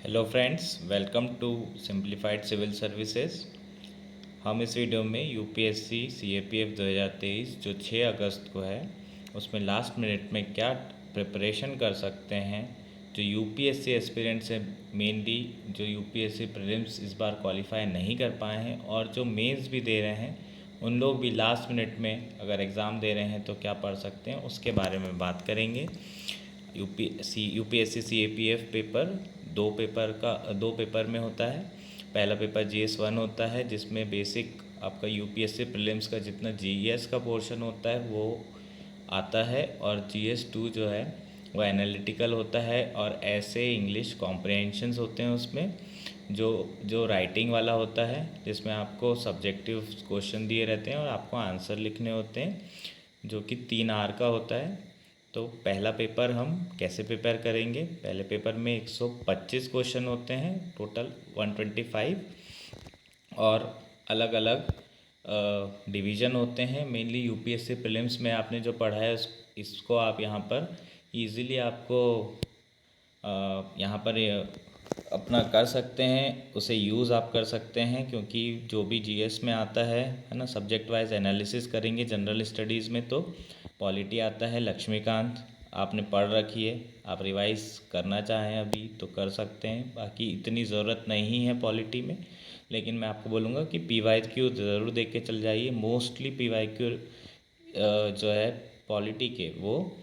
Hello friends, welcome to simplified civil services. हम इस video में यूपीएससी सीएपीएफ 2023 जो 6 अगस्त को है उसमें लास्ट मिनट में क्या प्रिपरेशन कर सकते हैं। जो यूपीएससी एस्पिरेंट्स हैं, मेनली जो यूपीएससी प्रीलिम्स इस बार क्वालिफाई नहीं कर पाए हैं और जो मेंस भी दे रहे हैं, उन लोग भी लास्ट मिनट में अगर एग्ज़ाम दे रहे हैं तो क्या पढ़ सकते हैं, उसके बारे में बात करेंगे। यूपीएससी सीएपीएफ पेपर दो पेपर में होता है। पहला पेपर जीएस 1 होता है, जिसमें बेसिक आपका यूपीएससी प्रीलिम्स का जितना जीएस का पोर्शन होता है वो आता है, और जीएस 2 जो है वो एनालिटिकल होता है और ऐसे इंग्लिश कॉम्प्रहेंशंस होते हैं उसमें, जो जो राइटिंग वाला होता है, जिसमें आपको सब्जेक्टिव क्वेश्चन दिए रहते हैं और आपको आंसर लिखने होते हैं, जो कि 3 आर का होता है। तो पहला पेपर हम कैसे प्रिपेयर करेंगे? पहले पेपर में 125 क्वेश्चन होते हैं, टोटल 125, और अलग अलग डिवीज़न होते हैं। मेनली यूपीएससी प्रीलिम्स में आपने जो पढ़ा है इसको आप यहाँ पर इजीली आपको यहाँ पर अपना कर सकते हैं, उसे यूज़ आप कर सकते हैं, क्योंकि जो भी जीएस में आता है ना, सब्जेक्ट वाइज एनालिसिस करेंगे। जनरल स्टडीज़ में तो पॉलिटी आता है, लक्ष्मीकांत आपने पढ़ रखी है, आप रिवाइज करना चाहें अभी तो कर सकते हैं, बाकी इतनी ज़रूरत नहीं है पॉलिटी में। लेकिन मैं आपको बोलूँगा कि पीवाईक्यू ज़रूर देख के चल जाइए। मोस्टली पीवाईक्यू जो है पॉलिटी के, वो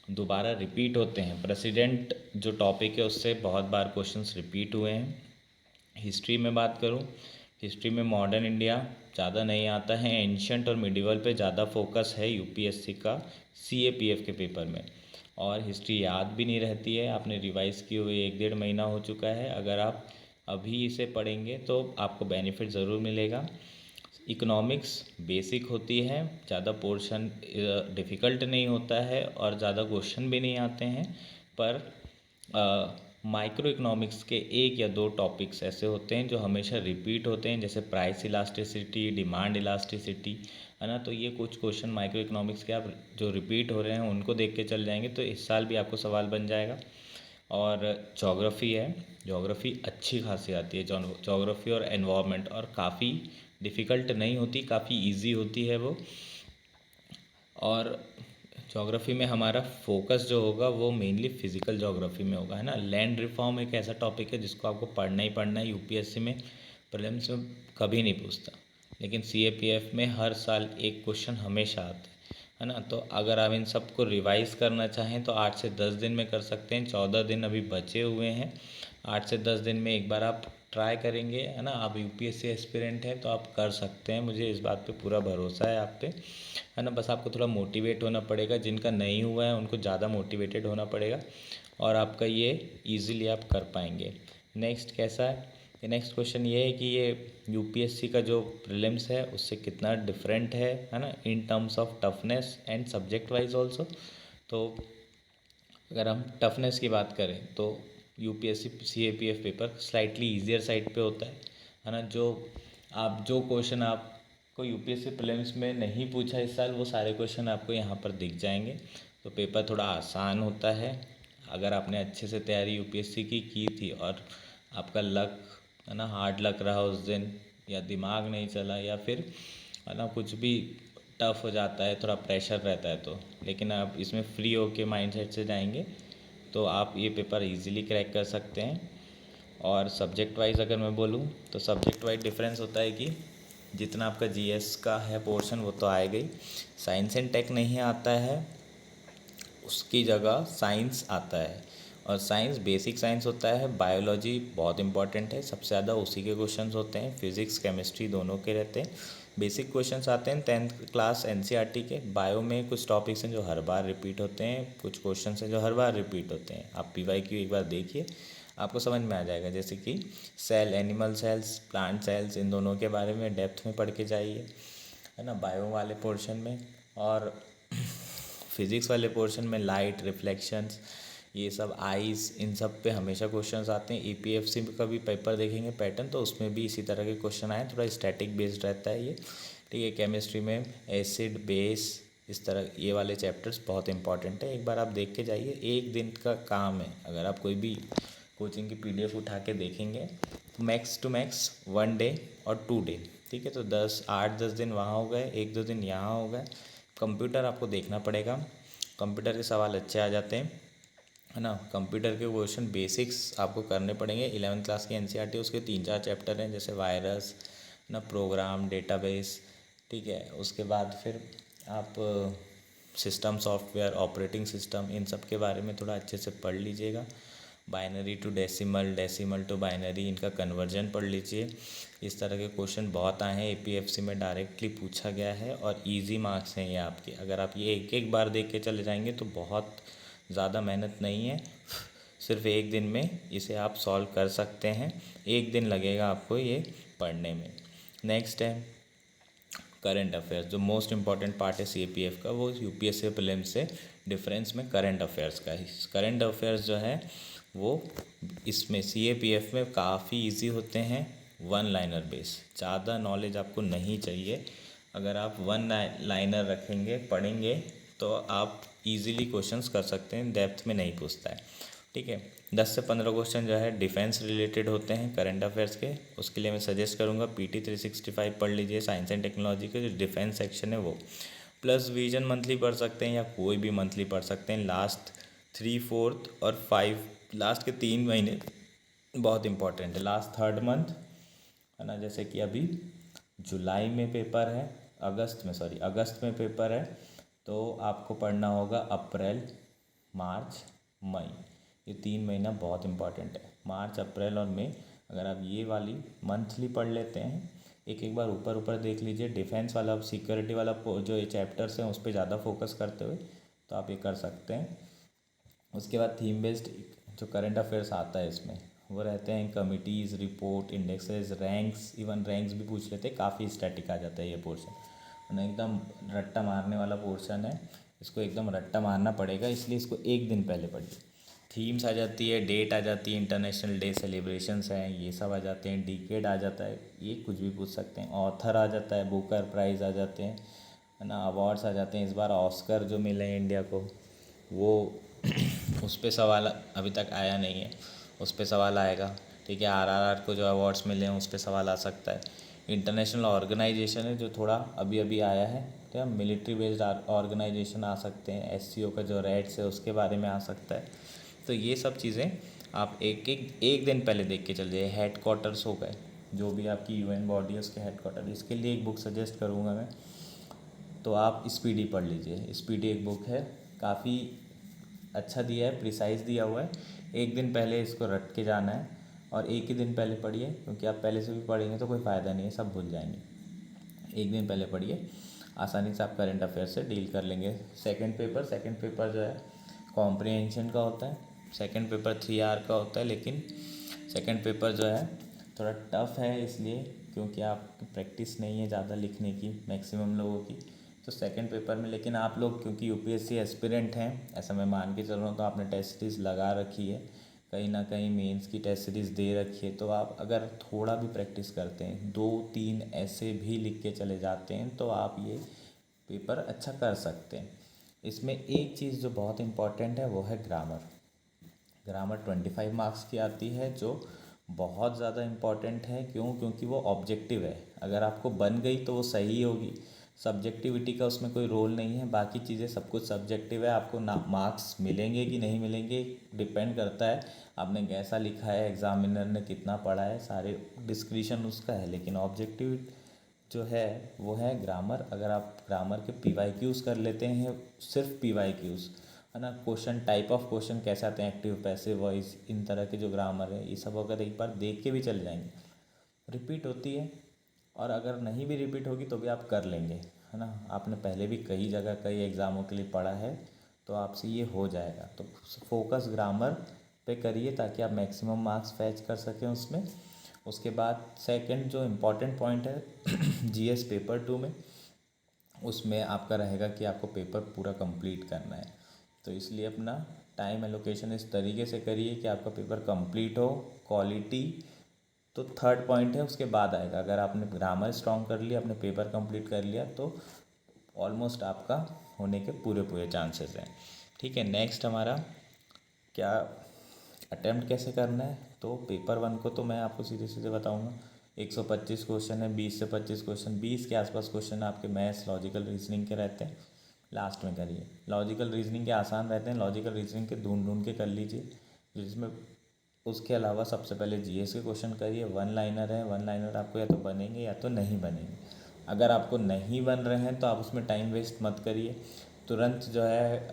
दोबारा रिपीट होते हैं। प्रेसिडेंट जो टॉपिक है उससे बहुत बार क्वेश्चंस रिपीट हुए हैं। हिस्ट्री में बात करूं, हिस्ट्री में मॉडर्न इंडिया ज़्यादा नहीं आता है, एंशियंट और मिडिवल पे ज़्यादा फोकस है यूपीएससी का सीएपीएफ के पेपर में। और हिस्ट्री याद भी नहीं रहती है, आपने रिवाइज़ किए हुए 1-1.5 महीना हो चुका है। अगर आप अभी इसे पढ़ेंगे तो आपको बेनिफिट ज़रूर मिलेगा। इकोनॉमिक्स बेसिक होती है, ज़्यादा पोर्शन डिफ़िकल्ट नहीं होता है और ज़्यादा क्वेश्चन भी नहीं आते हैं। पर माइक्रो इकोनॉमिक्स के 1 या 2 टॉपिक्स ऐसे होते हैं जो हमेशा रिपीट होते हैं, जैसे प्राइस इलास्टिसिटी, डिमांड इलास्टिसिटी, है ना। तो ये कुछ क्वेश्चन माइक्रो इकोनॉमिक्स के आप जो रिपीट हो रहे हैं उनको देख के चल जाएंगे तो इस साल भी आपको सवाल बन जाएगा। और जोग्राफ़ी है, जोग्राफ़ी अच्छी खासी आती है, जोग्राफ़ी और एनवायरनमेंट, और काफ़ी डिफ़िकल्ट नहीं होती, काफ़ी इजी होती है वो। और जोग्राफ़ी में हमारा फोकस जो होगा वो मेनली फ़िज़िकल जोग्राफ़ी में होगा, है ना। लैंड रिफॉर्म एक ऐसा टॉपिक है जिसको आपको पढ़ना ही पढ़ना है। यूपीएससी में प्रीलिम्स में कभी नहीं पूछता, लेकिन सीएपीएफ में हर साल एक क्वेश्चन हमेशा आता है ना। तो अगर आप इन सबको रिवाइज करना चाहें तो 8 से 10 दिन में कर सकते हैं। 14 दिन अभी बचे हुए हैं, 8 से 10 दिन में एक बार आप ट्राई करेंगे, है ना। आप यूपीएससी एस्पिरेंट हैं तो आप कर सकते हैं, मुझे इस बात पे पूरा भरोसा है आप पे, है ना। बस आपको थोड़ा मोटिवेट होना पड़ेगा, जिनका नहीं हुआ है उनको ज़्यादा मोटिवेटेड होना पड़ेगा, और आपका ये इजीली आप कर पाएंगे। नेक्स्ट कैसा है, नेक्स्ट क्वेश्चन ये है कि ये यूपीएससी का जो प्रीलिम्स है उससे कितना डिफरेंट है ना, in terms of toughness and subject wise also. तो अगर हम टफनेस की बात करें तो UPSC CAPF paper slightly easier side पे होता है ना। जो क्वेश्चन आपको यूपीएससी प्रीलिम्स में नहीं पूछा इस साल, वो सारे क्वेश्चन आपको यहाँ पर दिख जाएंगे। तो पेपर थोड़ा आसान होता है। अगर आपने अच्छे से तैयारी यूपीएससी की थी और आपका लक, है ना, हार्ड लक रहा उस दिन, या दिमाग नहीं चला, या फिर, है ना, कुछ भी टफ हो जाता है, थोड़ा प्रेशर रहता है, तो लेकिन आप इसमें फ्री होके माइंडसेट से जाएंगे तो आप ये पेपर इजीली क्रैक कर सकते हैं। और सब्जेक्ट वाइज अगर मैं बोलूँ तो सब्जेक्ट वाइज डिफरेंस होता है कि जितना आपका जीएस का है पोर्शन वो तो आएगा ही, साइंस एंड टेक नहीं आता है, उसकी जगह साइंस आता है। और साइंस बेसिक साइंस होता है, बायोलॉजी बहुत इंपॉर्टेंट है, सबसे ज़्यादा उसी के क्वेश्चंस होते हैं, फिज़िक्स केमिस्ट्री दोनों के रहते हैं। बेसिक क्वेश्चंस आते हैं 10th क्लास एनसीईआरटी के। बायो में कुछ टॉपिक्स हैं जो हर बार रिपीट होते हैं, कुछ क्वेश्चंस हैं जो हर बार रिपीट होते हैं। आप पीवाईक्यू एक बार देखिए, आपको समझ में आ जाएगा, जैसे कि cell, animal cells, plant cells, इन दोनों के बारे में डेप्थ में पढ़ के जाइए, है ना, बायो वाले पोर्शन में। और फिज़िक्स वाले पोर्शन में लाइट, रिफ्लेक्शंस, ये सब, आइज़, इन सब पे हमेशा क्वेश्चंस आते हैं। ईपीएफसी का भी पेपर देखेंगे पैटर्न तो उसमें भी इसी तरह के क्वेश्चन आए, थोड़ा स्टैटिक बेस्ड रहता है ये, ठीक है। केमिस्ट्री में एसिड, बेस, इस तरह ये वाले चैप्टर्स बहुत इंपॉर्टेंट है, एक बार आप देख के जाइए। एक दिन का काम है, अगर आप कोई भी कोचिंग की PDF उठा के देखेंगे तो मैक्स टू मैक्स 1 डे और 2 डे, ठीक है। तो 8-10 दिन वहाँ हो गए, 1-2 दिन यहाँ हो गए। कंप्यूटर आपको देखना पड़ेगा, कंप्यूटर के सवाल अच्छे आ जाते हैं, है ना। कंप्यूटर के क्वेश्चन बेसिक्स आपको करने पड़ेंगे। 11th क्लास की NCERT उसके 3-4 चैप्टर हैं, जैसे वायरस ना, प्रोग्राम, डेटाबेस, ठीक है। उसके बाद फिर आप सिस्टम, सॉफ्टवेयर, ऑपरेटिंग सिस्टम, इन सब के बारे में थोड़ा अच्छे से पढ़ लीजिएगा। Binary to decimal, decimal to binary, इनका कन्वर्जन पढ़ लीजिए। इस तरह के क्वेश्चन बहुत आए हैं, APFC में डायरेक्टली पूछा गया है और इजी मार्क्स हैं ये आपके। अगर आप ये एक एक बार देख के चले जाएंगे तो बहुत ज़्यादा मेहनत नहीं है, सिर्फ एक दिन में इसे आप सॉल्व कर सकते हैं। एक दिन लगेगा आपको ये पढ़ने में। नेक्स्ट है करंट अफेयर्स। जो मोस्ट इम्पॉर्टेंट पार्ट है CAPF का, वो UPSC प्रीलिम्स से डिफरेंस में करंट अफेयर्स का है। करंट अफेयर्स जो है वो इसमें CAPF में काफ़ी इजी होते हैं, 1 लाइनर बेस। ज़्यादा नॉलेज आपको नहीं चाहिए। अगर आप 1 लाइनर रखेंगे, पढ़ेंगे, तो आप इजीली क्वेश्चंस कर सकते हैं, डेप्थ में नहीं पूछता है, ठीक है। 10 से 15 क्वेश्चन जो है डिफेंस रिलेटेड होते हैं करंट अफेयर्स के। उसके लिए मैं सजेस्ट करूँगा PT 365 पढ़ लीजिए, साइंस एंड टेक्नोलॉजी के जो डिफेंस सेक्शन है वो। प्लस विजन मंथली पढ़ सकते हैं या कोई भी मंथली पढ़ सकते हैं। लास्ट 3, 4 और 5, लास्ट के 3 महीने बहुत इंपॉर्टेंट है। लास्ट 3rd मंथ, है ना, जैसे कि अभी जुलाई में पेपर है, अगस्त में पेपर है, तो आपको पढ़ना होगा अप्रैल, मार्च, मई। ये 3 महीना बहुत इंपॉर्टेंट है, मार्च, अप्रैल और मई। अगर आप ये वाली मंथली पढ़ लेते हैं, एक बार ऊपर देख लीजिए, डिफेंस वाला, सिक्योरिटी वाला जो ये चैप्टर्स हैं उस पर ज़्यादा फोकस करते हुए, तो आप ये कर सकते हैं। उसके बाद थीम बेस्ड जो करंट अफेयर्स आता है इसमें, वो रहते हैं committees, report, indexes, ranks, even ranks भी पूछ लेते हैं। काफ़ी स्टैटिक आ जाता है ये पोर्शन, एकदम रट्टा मारने वाला पोर्शन है। इसको एकदम रट्टा मारना पड़ेगा, इसलिए इसको एक दिन पहले पढ़िए। थीम्स आ जाती है, डेट आ जाती है, इंटरनेशनल डे सेलिब्रेशंस हैं, ये सब आ जाते हैं। डिकेड आ जाता है, ये कुछ भी पूछ सकते हैं। ऑथर आ जाता है, बुकर प्राइज़ आ जाते हैं, है ना। अवार्ड्स आ जाते हैं। इस बार ऑस्कर जो मिले हैं इंडिया को, वो उस पर सवाल अभी तक आया नहीं है, उस पर सवाल आएगा, ठीक है। RRR को जो अवार्ड्स मिले हैं उस पर सवाल आ सकता है। इंटरनेशनल ऑर्गेनाइजेशन है जो थोड़ा अभी अभी आया है, ठीक है। मिलिट्री बेस्ड ऑर्गेनाइजेशन आ सकते हैं। SCO का जो रेट्स है उसके बारे में आ सकता है। तो ये सब चीज़ें आप एक दिन पहले देख के चल जाइए। हेड क्वार्टर्स हो गए, जो भी आपकी UN बॉडी है उसके हेड क्वार्टर, इसके लिए एक बुक सजेस्ट करूँगा मैं, तो आप स्पीडी पढ़ लीजिए। स्पीडी एक बुक है, काफ़ी अच्छा दिया है, प्रिसाइज दिया हुआ है। एक दिन पहले इसको रट के जाना है और एक ही दिन पहले पढ़िए, क्योंकि आप पहले से भी पढ़ेंगे तो कोई फ़ायदा नहीं है, सब भूल जाएंगे। एक दिन पहले पढ़िए, आसानी से आप करंट अफेयर से डील कर लेंगे। सेकंड पेपर जो है कॉम्प्रिहेंशन का होता है। सेकंड पेपर 3 आवर का होता है, लेकिन सेकंड पेपर जो है थोड़ा टफ है, इसलिए क्योंकि आपकी प्रैक्टिस नहीं है ज़्यादा लिखने की, मैक्सिमम लोगों की। तो सेकंड पेपर में, लेकिन आप लोग क्योंकि UPSC एस्पिरेंट हैं, ऐसा मैं मान के चल रहा हूँ, तो आपने टेस्ट सीरीज़ लगा रखी है, कहीं ना कहीं मेंस की टेस्ट सीरीज़ दे रखी है, तो आप अगर थोड़ा भी प्रैक्टिस करते हैं, 2-3 ऐसे भी लिख के चले जाते हैं, तो आप ये पेपर अच्छा कर सकते हैं। इसमें एक चीज़ जो बहुत इम्पॉर्टेंट है वो है ग्रामर 25 मार्क्स की आती है, जो बहुत ज़्यादा इम्पॉर्टेंट है। क्योंकि वो ऑब्जेक्टिव है, अगर आपको बन गई तो वो सही होगी। सब्जेक्टिविटी का उसमें कोई रोल नहीं है, बाकी चीज़ें सब कुछ सब्जेक्टिव है। आपको ना मार्क्स मिलेंगे कि नहीं मिलेंगे डिपेंड करता है आपने कैसा लिखा है, एग्जामिनर ने कितना पढ़ा है, सारे डिस्क्रिप्शन उसका है। लेकिन ऑब्जेक्टिव जो है वो है ग्रामर। अगर आप ग्रामर के PYQs कर लेते हैं, सिर्फ PYQs, है ना, क्वेश्चन, टाइप ऑफ क्वेश्चन कैसे आते हैं, एक्टिव, पैसिव, वॉइस, इन तरह के जो ग्रामर है, ये सब अगर एक बार देख के भी चले जाएंगे, रिपीट होती है, और अगर नहीं भी रिपीट होगी तो भी आप कर लेंगे, है ना। आपने पहले भी कई जगह कई एग्ज़ामों के लिए पढ़ा है, तो आपसे ये हो जाएगा। तो फोकस ग्रामर पे करिए ताकि आप मैक्सिमम मार्क्स फैच कर सकें उसमें। उसके बाद सेकंड जो इम्पोर्टेंट पॉइंट है GS पेपर 2 में, उसमें आपका रहेगा कि आपको पेपर पूरा कंप्लीट करना है। तो इसलिए अपना टाइम एलोकेशन इस तरीके से करिए कि आपका पेपर कंप्लीट हो। क्वालिटी तो थर्ड पॉइंट है, उसके बाद आएगा। अगर आपने ग्रामर स्ट्रॉन्ग कर लिया, आपने पेपर कंप्लीट कर लिया, तो ऑलमोस्ट आपका होने के पूरे चांसेस हैं, ठीक है। नेक्स्ट हमारा क्या अटेम्प्ट कैसे करना है, तो पेपर 1 को तो मैं आपको सीधे सीधे बताऊंगा। 125 क्वेश्चन है, 20 से 25 क्वेश्चन, 20 के आसपास क्वेश्चन आपके मैथ्स लॉजिकल रीजनिंग के रहते हैं। लास्ट में करिए। लॉजिकल रीजनिंग के आसान रहते हैं, लॉजिकल रीजनिंग के ढूंढ ढूंढ के कर लीजिए, जिसमें उसके अलावा सबसे पहले जीएस के क्वेश्चन करिए। वन लाइनर है, वन लाइनर आपको या तो बनेंगे या तो नहीं बनेंगे। अगर आपको नहीं बन रहे हैं तो आप उसमें टाइम वेस्ट मत करिए, तुरंत जो है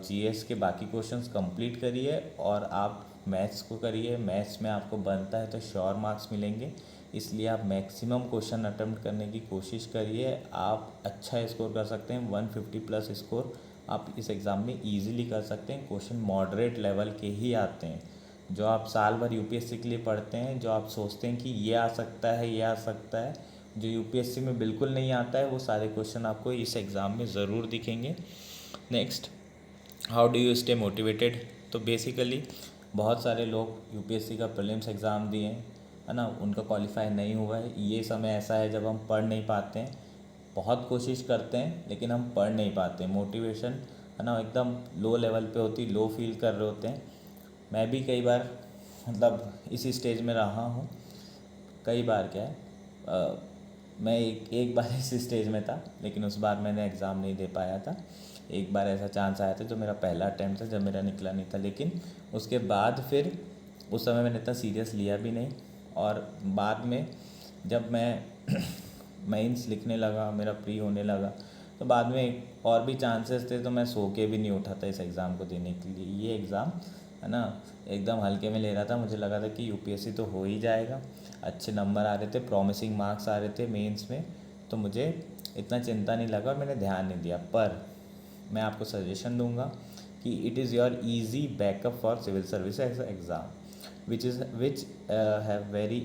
जीएस के बाकी क्वेश्चंस कंप्लीट करिए और आप मैथ्स को करिए। मैथ्स में आपको बनता है तो श्योर मार्क्स मिलेंगे, इसलिए आप मैक्सिमम क्वेश्चन अटेम्प्ट करने की कोशिश करिए। आप अच्छा स्कोर कर सकते हैं, 150 प्लस स्कोर आप इस एग्ज़ाम में ईजिली कर सकते हैं। क्वेश्चन मॉडरेट लेवल के ही आते हैं, जो आप साल भर यूपीएससी के लिए पढ़ते हैं, जो आप सोचते हैं कि ये आ सकता है, ये आ सकता है, जो यूपीएससी में बिल्कुल नहीं आता है, वो सारे क्वेश्चन आपको इस एग्ज़ाम में ज़रूर दिखेंगे। Next, how do you stay motivated. तो बेसिकली बहुत सारे लोग यूपीएससी का प्रीलिम्स एग्ज़ाम दिए हैं, है ना, उनका क्वालिफाई नहीं हुआ है। ये समय ऐसा है जब हम पढ़ नहीं पाते हैं, बहुत कोशिश करते हैं लेकिन हम पढ़ नहीं पाते। मोटिवेशन, है ना, एकदम लो लेवल पे होती, लो फील कर रहे होते हैं। मैं भी कई बार मतलब इसी स्टेज में रहा हूँ। कई बार क्या है, मैं एक बार इस स्टेज में था, लेकिन उस बार मैंने एग्ज़ाम नहीं दे पाया था। एक बार ऐसा चांस आया था जो मेरा पहला अटैम्प्ट था, जब मेरा निकला नहीं था, लेकिन उसके बाद फिर उस समय मैंने इतना सीरियस लिया भी नहीं। और बाद में जब मैं मेंस लिखने लगा, मेरा प्री होने लगा, तो बाद में और भी चांसेस थे, तो मैं सो के भी नहीं उठा था इस एग्ज़ाम को देने के लिए। ये एग्ज़ाम, है ना, एकदम हल्के में ले रहा था। मुझे लगा था कि यूपीएससी तो हो ही जाएगा, अच्छे नंबर आ रहे थे, प्रॉमिसिंग मार्क्स आ रहे थे मेंस में, तो मुझे इतना चिंता नहीं लगा और मैंने ध्यान नहीं दिया। पर मैं आपको सजेशन दूंगा कि it is your easy backup for civil service exam which have very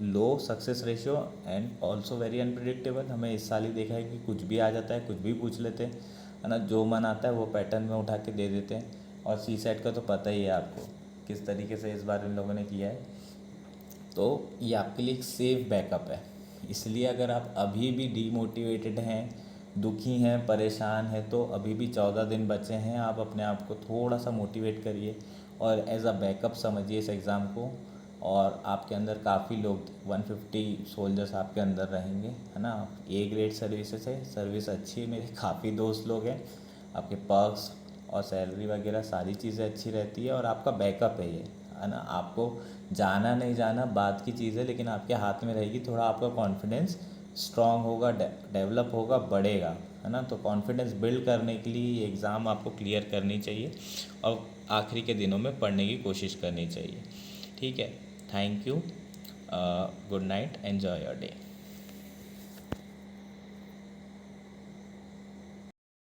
low success ratio and also very unpredictable. हमें इस साल ही देखा है कि कुछ भी आ जाता है, कुछ भी पूछ लेते हैं, है ना, जो मन आता है वो पैटर्न में उठा के दे देते हैं। और सी सेट का तो पता ही है आपको किस तरीके से इस बार इन लोगों ने किया है, तो ये आपके लिए एक सेफ बैकअप है। इसलिए अगर आप अभी भी डीमोटिवेटेड हैं, दुखी हैं, परेशान हैं, तो अभी भी 14 दिन बचे हैं। आप अपने आप को थोड़ा सा मोटिवेट करिए और एज अ बैकअप समझिए इस एग्ज़ाम को। और आपके अंदर काफ़ी लोग, 150 सोल्जर्स आपके अंदर रहेंगे, है ना। ए ग्रेड सर्विसेज है, सर्विस अच्छी है, मेरे काफ़ी दोस्त लोग हैं। आपके पर्क्स और सैलरी वगैरह सारी चीज़ें अच्छी रहती है और आपका बैकअप है ये, है ना। आपको जाना नहीं जाना बात की चीज़ है, लेकिन आपके हाथ में रहेगी। थोड़ा आपका कॉन्फिडेंस स्ट्रांग होगा, डेवलप होगा, बढ़ेगा, है ना। तो कॉन्फिडेंस बिल्ड करने के लिए ये एग्ज़ाम आपको क्लियर करनी चाहिए और आखिरी के दिनों में पढ़ने की कोशिश करनी चाहिए। ठीक है, thank you, good night, enjoy your day.